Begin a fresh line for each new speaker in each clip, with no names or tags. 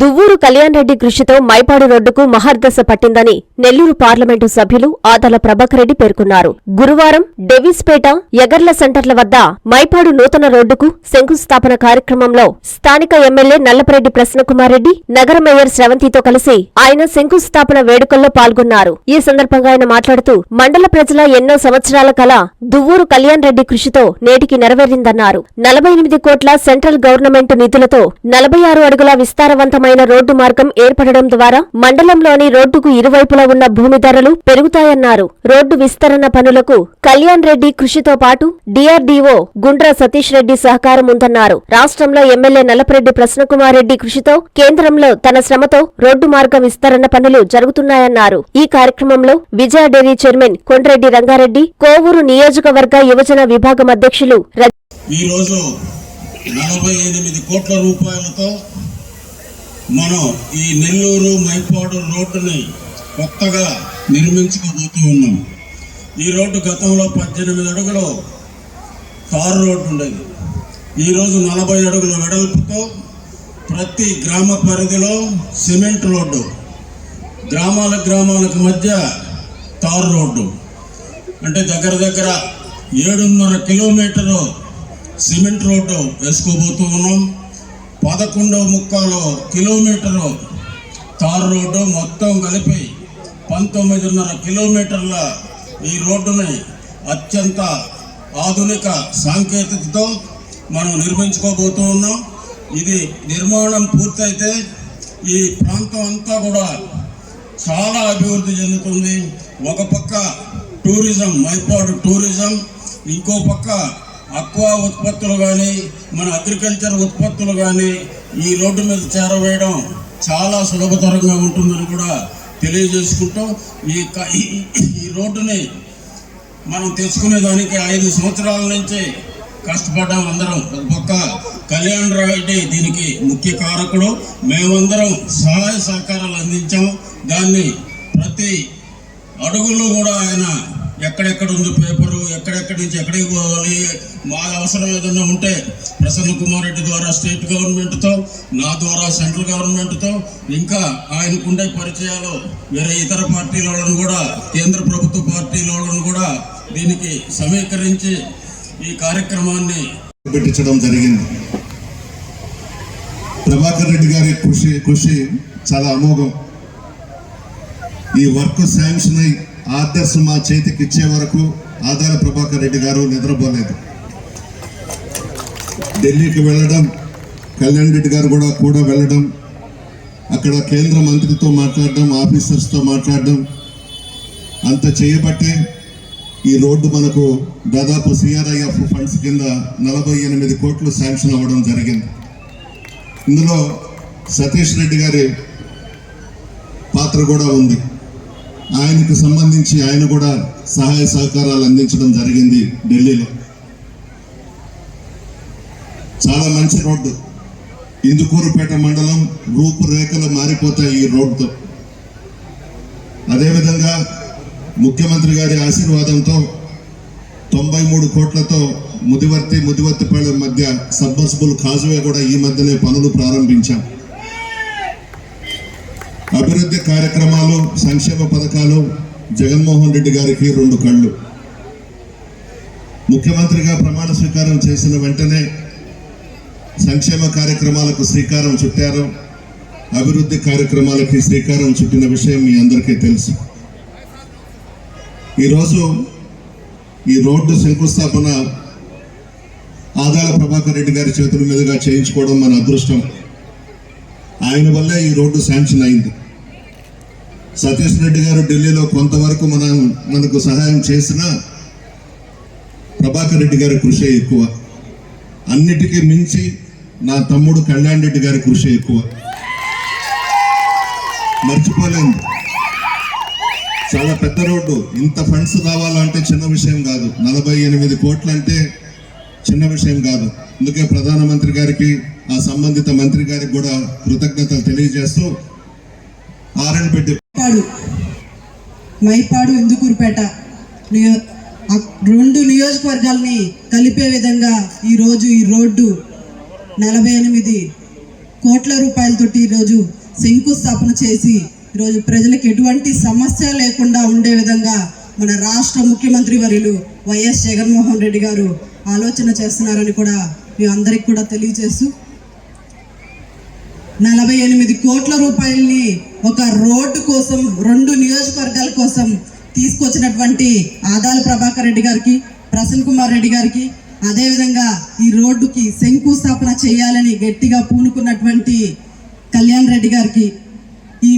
దువ్వూరు కళ్యాణ్ రెడ్డి కృషితో మైపాడు రోడ్డుకు మహర్దశ పట్టిందని నెల్లూరు పార్లమెంటు సభ్యులు ఆదాల ప్రభాకర్ రెడ్డి పేర్కొన్నారు. గురువారం డెవిస్పేట, ఎగర్ల సెంటర్ల వద్ద మైపాడు నూతన రోడ్డుకు శంకుస్థాపన కార్యక్రమంలో స్థానిక ఎమ్మెల్యే నల్లపరెడ్డి ప్రసన్నకుమార్ రెడ్డి, నగర మేయర్ శ్రవంతితో కలిసి ఆయన శంకుస్థాపన వేడుకల్లో పాల్గొన్నారు. ఈ సందర్భంగా ఆయన మాట్లాడుతూ మండల ప్రజల ఎన్నో సంవత్సరాల కల దువ్వూరు కళ్యాణ్ రెడ్డి కృషితో నేటికి నెరవేరిందన్నారు. 48 కోట్ల సెంట్రల్ గవర్నమెంట్ నిధులతో 46 అడుగుల విస్తారవంతమైన రోడ్డు మార్గం ఏర్పడడం ద్వారా మండలంలోని రోడ్డుకు ఇరువైపులా ఉన్న భూమి ధరలు పెరుగుతాయన్నారు. రోడ్డు విస్తరణ పనులకు కళ్యాణ్ రెడ్డి కృషితో పాటు డిఆర్డీఓ గుండ్ర సతీష్ రెడ్డి సహకారం ఉందన్నారు. రాష్ట్రంలో ఎమ్మెల్యే నల్లపరెడ్డి ప్రసన్నకుమార్ రెడ్డి కృషితో కేంద్రంలో తన శ్రమతో రోడ్డు మార్గ విస్తరణ పనులు జరుగుతున్నాయన్నారు. ఈ కార్యక్రమంలో విజయ డైరీ చైర్మన్ కొండ్రెడ్డి రంగారెడ్డి, కోవూరు నియోజకవర్గ యువజన విభాగం అధ్యక్షులు
ఈ రోజు 48 కోట్ల రూపాయలతో మనం ఈ నెల్లూరు మైపాడు రోడ్డుని కొత్తగా నిర్మించుకోబోతూ ఉన్నాం. ఈ రోడ్డు గతంలో 18 అడుగులు తారు రోడ్డు ఉండేది. ఈరోజు 40 అడుగుల వెడల్పుతో ప్రతి గ్రామ పరిధిలో సిమెంట్ రోడ్డు, గ్రామాలకు మధ్య తారు రోడ్డు, అంటే దగ్గర 7.5 కిలోమీటరు సిమెంట్ రోడ్డు వేసుకోబోతూ ఉన్నాం. 11.75 కిలోమీటరు తారు రోడ్డు, మొత్తం కలిపి 19.5 కిలోమీటర్ల ఈ రోడ్డుని అత్యంత ఆధునిక సాంకేతికతతో మనం నిర్మించుకోబోతూ ఉన్నాం. ఇది నిర్మాణం పూర్తయితే ఈ ప్రాంతం అంతా కూడా చాలా అభివృద్ధి చెందుతుంది. ఒక పక్క టూరిజం, మైపాడు టూరిజం, ఇంకో పక్క అక్వా ఉత్పత్తులు కానీ మన అగ్రికల్చర్ ఉత్పత్తులు కానీ ఈ రోడ్డు మీద చేరవేయడం చాలా సులభతరంగా ఉంటుందని కూడా తెలియజేసుకుంటూ ఈ రోడ్డుని మనం తెచ్చుకునేదానికి 5 సంవత్సరాల నుంచి కష్టపడ్డాం అందరం. ఒక పక్క కళ్యాణ్ రెడ్డి దీనికి ముఖ్య కారకుడు, మేమందరం సహాయ సహకారాలు అందించాం. దాన్ని ప్రతి అడుగులో కూడా ఆయన ఎక్కడెక్కడ ఉంది పేపరు, ఎక్కడెక్కడి నుంచి ఎక్కడికి పోవాలి, మా అవసరం ఏదన్నా ఉంటే ప్రసన్న కుమార్ రెడ్డి ద్వారా స్టేట్ గవర్నమెంట్తో, నా ద్వారా సెంట్రల్ గవర్నమెంట్తో, ఇంకా ఆయనకుండే పరిచయాలు వేరే ఇతర పార్టీలను కూడా, కేంద్ర ప్రభుత్వ పార్టీలను కూడా దీనికి సమీకరించి ఈ కార్యక్రమాన్ని పెట్టించడం జరిగింది. ప్రభాకర్ రెడ్డి గారి కృషి చాలా అమోఘం. ఈ వర్క్ శాంక్షన్ అయి ఆర్డర్స్ మా చేతికి ఇచ్చే వరకు ఆదాల ప్రభాకర్ రెడ్డి గారు నిద్రపోలేదు. ఢిల్లీకి వెళ్ళడం, కళ్యాణ్ రెడ్డి గారు కూడా వెళ్ళడం, అక్కడ కేంద్ర మంత్రితో మాట్లాడడం, ఆఫీసర్స్తో మాట్లాడడం, అంత చేయబట్టే ఈ రోడ్డు మనకు దాదాపు సిఆర్ఐఎఫ్ ఫండ్స్ కింద 48 కోట్లు శాంక్షన్ అవ్వడం జరిగింది. ఇందులో సతీష్ రెడ్డి గారి పాత్ర కూడా ఉంది. ఆయనకు సంబంధించి ఆయన కూడా సహాయ సహకారాలు అందించడం జరిగింది ఢిల్లీలో. చాలా మంచి రోడ్డు. ఇందుకూరుపేట మండలం రూపురేఖలు మారిపోతాయి ఈ రోడ్డుతో. అదేవిధంగా ముఖ్యమంత్రి గారి ఆశీర్వాదంతో 93 కోట్లతో ముదివర్తిపాలెం మధ్య సబ్మర్సిబుల్ కాజువే కూడా ఈ మధ్యనే పనులు ప్రారంభించాం. అభివృద్ధి కార్యక్రమాలు, సంక్షేమ పథకాలు జగన్మోహన్ రెడ్డి గారికి 2 కళ్ళు. ముఖ్యమంత్రిగా ప్రమాణ స్వీకారం చేసిన వెంటనే సంక్షేమ కార్యక్రమాలకు శ్రీకారం చుట్టారు, అభివృద్ధి కార్యక్రమాలకి శ్రీకారం చుట్టిన విషయం మీ అందరికీ తెలుసు. ఈరోజు ఈ రోడ్డు శంకుస్థాపన ఆదాల ప్రభాకర్ రెడ్డి గారి చేతుల మీదుగా చేయించుకోవడం మన అదృష్టం. ఆయన వల్లే ఈ రోడ్డు శాంక్షన్ అయింది. సతీష్ రెడ్డి గారు ఢిల్లీలో కొంతవరకు మనకు సహాయం చేసినా ప్రభాకర్ రెడ్డి గారి కృషి ఎక్కువ. అన్నిటికీ మించి నా తమ్ముడు కళ్యాణ్ రెడ్డి గారి కృషి ఎక్కువ. మర్చిపోలేము. చాలా పెద్ద రోడ్డు. ఇంత ఫండ్స్ రావాలంటే చిన్న విషయం కాదు. 48 కోట్లు అంటే చిన్న విషయం కాదు. అందుకే ప్రధానమంత్రి గారికి, ఆ సంబంధిత మంత్రి గారికి కూడా కృతజ్ఞతలు తెలియజేస్తూ ఆర్ఎన్పెట్టి
మైపాడు ఇందుకూరుపేట 2 నియోజకవర్గాల్ని కలిపే విధంగా ఈరోజు ఈ రోడ్డు 48 కోట్ల రూపాయలతోటి ఈరోజు శంకుస్థాపన చేసి ఈరోజు ప్రజలకు ఎటువంటి సమస్య లేకుండా ఉండే విధంగా మన రాష్ట్ర ముఖ్యమంత్రి వర్యులు వైఎస్ జగన్మోహన్ రెడ్డి గారు ఆలోచన చేస్తున్నారని కూడా మీ అందరికి కూడా తెలియజేస్తూ 48 కోట్ల రూపాయలని ఒక రోడ్డు కోసం 2 నియోజకవర్గాల కోసం తీసుకొచ్చినటువంటి ఆదాల ప్రభాకర్ రెడ్డి గారికి, ప్రసన్న కుమార్ రెడ్డి గారికి, అదేవిధంగా ఈ రోడ్డుకి శంకుస్థాపన చేయాలని గట్టిగా పూనుకున్నటువంటి కళ్యాణ్ రెడ్డి గారికి ఈ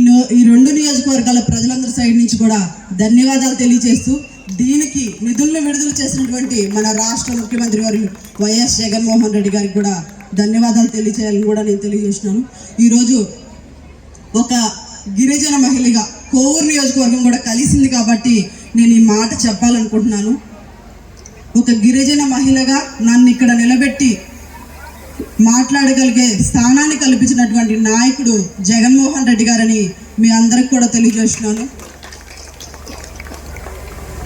2 నియోజకవర్గాల ప్రజలందరి సైడ్ నుంచి కూడా ధన్యవాదాలు తెలియజేస్తూ దీనికి నిధులను విడుదల చేసినటువంటి మన రాష్ట్ర ముఖ్యమంత్రి వారు వైఎస్ జగన్మోహన్ రెడ్డి గారికి కూడా ధన్యవాదాలు తెలియజేయాలని కూడా నేను తెలియజేస్తున్నాను. ఈరోజు ఒక గిరిజన మహిళగా కోవూరు నియోజకవర్గం కూడా కలిసింది కాబట్టి నేను ఈ మాట చెప్పాలనుకుంటున్నాను. ఒక గిరిజన మహిళగా నన్ను ఇక్కడ నిలబెట్టి మాట్లాడగలిగే స్థానాన్ని కల్పించినటువంటి నాయకుడు జగన్మోహన్ రెడ్డి గారని మీ అందరికి కూడా తెలియజేస్తున్నాను.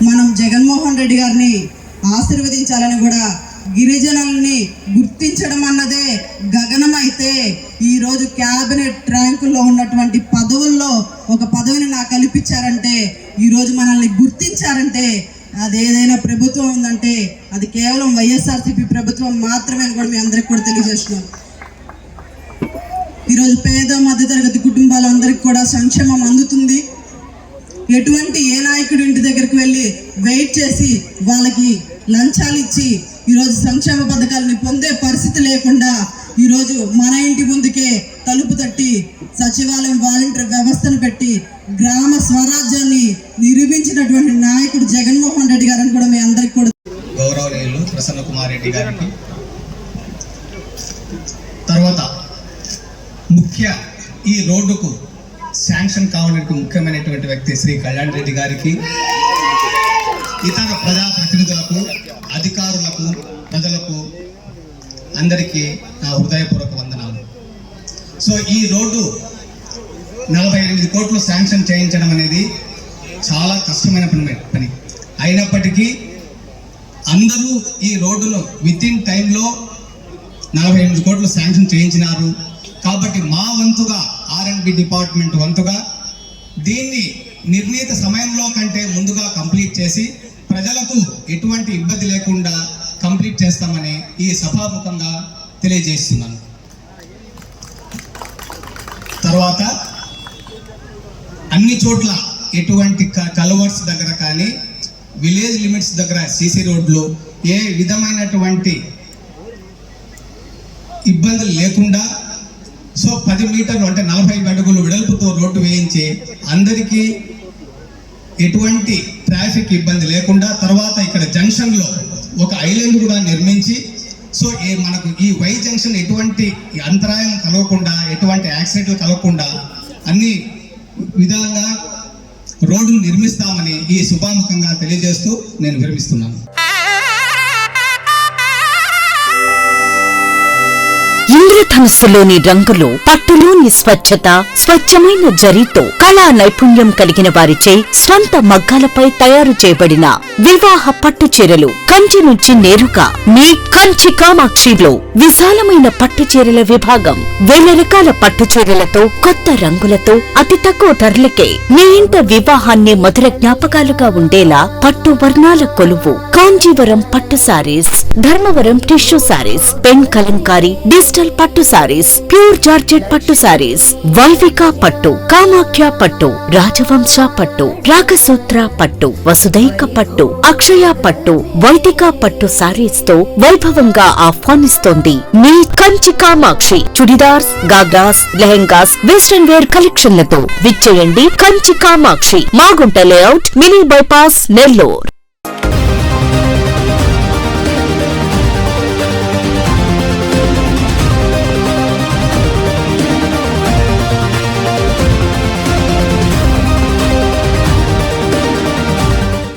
మనం జగన్మోహన్ రెడ్డి గారిని ఆశీర్వదించాలని కూడా గిరిజనుల్ని గుర్తించడం అన్నదే గగనమైతే ఈరోజు క్యాబినెట్ ర్యాంకుల్లో ఉన్నటువంటి పదవుల్లో ఒక పదవిని నాకు కల్పించారంటే, ఈరోజు మనల్ని గుర్తించారంటే అది ఏదైనా ప్రభుత్వం ఉందంటే అది కేవలం వైఎస్ఆర్సీపీ ప్రభుత్వం మాత్రమే అని కూడా మీ అందరికి కూడా తెలియజేస్తున్నాను. ఈరోజు పేద మధ్యతరగతి కుటుంబాలందరికీ కూడా సంక్షేమం అందుతుంది. ఎటువంటి ఏ నాయకుడు ఇంటి దగ్గరికి వెళ్ళి వెయిట్ చేసి వాళ్ళకి లంచాలు ఇచ్చి ఈరోజు సంక్షేమ పథకాలని పొందే పరిస్థితి లేకుండా ఈరోజు మన ఇంటి ముందుకే తలుపు తట్టి సచివాలయం వాలంటీర్ వ్యవస్థను పెట్టి గ్రామ స్వరాజ్యాన్ని నిర్మించినటువంటి నాయకుడు జగన్మోహన్ రెడ్డి గారని కూడా మీ అందరికి కూడా
గౌరవనీయులు ప్రసన్న కుమార్ రెడ్డి గారికి, తర్వాత ఈ రోడ్డుకు శాంక్షన్ కావడానికి ముఖ్యమైనటువంటి వ్యక్తి శ్రీ కళ్యాణ్ రెడ్డి గారికి, ఇతర ప్రజాప్రతినిధులకు, అధికారులకు, ప్రజలకు అందరికీ నా హృదయపూర్వక వందనాలు. సో ఈ రోడ్డు 48 కోట్లు శాంక్షన్ చేయించడం అనేది చాలా కష్టమైన పని అయినప్పటికీ అందరూ ఈ రోడ్డును వితిన్ టైంలో 48 కోట్లు శాంక్షన్ చేయించినారు. కాబట్టి మా వంతుగా R&B డిపార్ట్మెంట్ వంతుగా దీన్ని నిర్ణీత సమయంలో కంటే ముందుగా కంప్లీట్ చేసి ప్రజలకు ఎటువంటి ఇబ్బంది లేకుండా కంప్లీట్ చేస్తామని ఈ సభాముఖంగా తెలియజేస్తున్నాను. తర్వాత అన్ని చోట్ల ఎటువంటి కల్వర్ట్స్ దగ్గర కానీ విలేజ్ లిమిట్స్ దగ్గర సీసీ రోడ్లు ఏ విధమైనటువంటి ఇబ్బందులు లేకుండా సో 10 మీటర్లు అంటే 45 అడుగులు వెడల్పుతో రోడ్డు వేయించి అందరికీ ఎటువంటి ట్రాఫిక్ ఇబ్బంది లేకుండా, తర్వాత ఇక్కడ జంక్షన్లో ఒక ఐలాండ్ కూడా నిర్మించి సో మనకు ఈ వై జంక్షన్ ఎటువంటి అంతరాయం కలగకుండా, ఎటువంటి యాక్సిడెంట్లు కలగకుండా అన్ని విధాలుగా రోడ్డును నిర్మిస్తామని ఈ శుభాముఖంగా తెలియజేస్తూ నేను విరమిస్తున్నాను.
ఇంద్రధనుస్సులోని రంగులు, పట్టులోని స్వచ్ఛత, స్వచ్ఛమైన జరీతో కళా నైపుణ్యం కలిగిన వారిచే స్వంత మగ్గాలపై తయారు చేయబడిన వివాహ పట్టు చీరలు కంచి నుంచి నేరుగా మీ కంచి కామాక్షిలో విశాలమైన పట్టు చీరల విభాగం. 1000 రకాల పట్టు చీరలతో, కొత్త రంగులతో, అతి తక్కువ ధరలకే మీ ఇంట వివాహాన్ని మధుర జ్ఞాపకాలుగా ఉండేలా పట్టు వర్ణాల కొలువు కాంజీవరం పట్టు saris, Dharmavaram tissue saris, pen Kalamkari digital పట్టు సారీస్, ప్యూర్ జార్జెట్ పట్టు సారీస్, వైవిక పట్టు, కామాఖ్య పట్టు, రాజవంశ పట్టు, రాగసూత్ర పట్టు, వసుదైక పట్టు, అక్షయ పట్టు, వైదిక పట్టు సారీస్ తో వైభవంగా ఆహ్వానిస్తోంది మీ కంచి కామాక్షి. చుడిదార్స్, గాగ్రాస్, లెహెంగాస్, వెస్టర్న్ వేర్ కలెక్షన్లతో విచ్చేయండి Kanchi Kamakshi, Magunta layout, mini bypass, Nellore.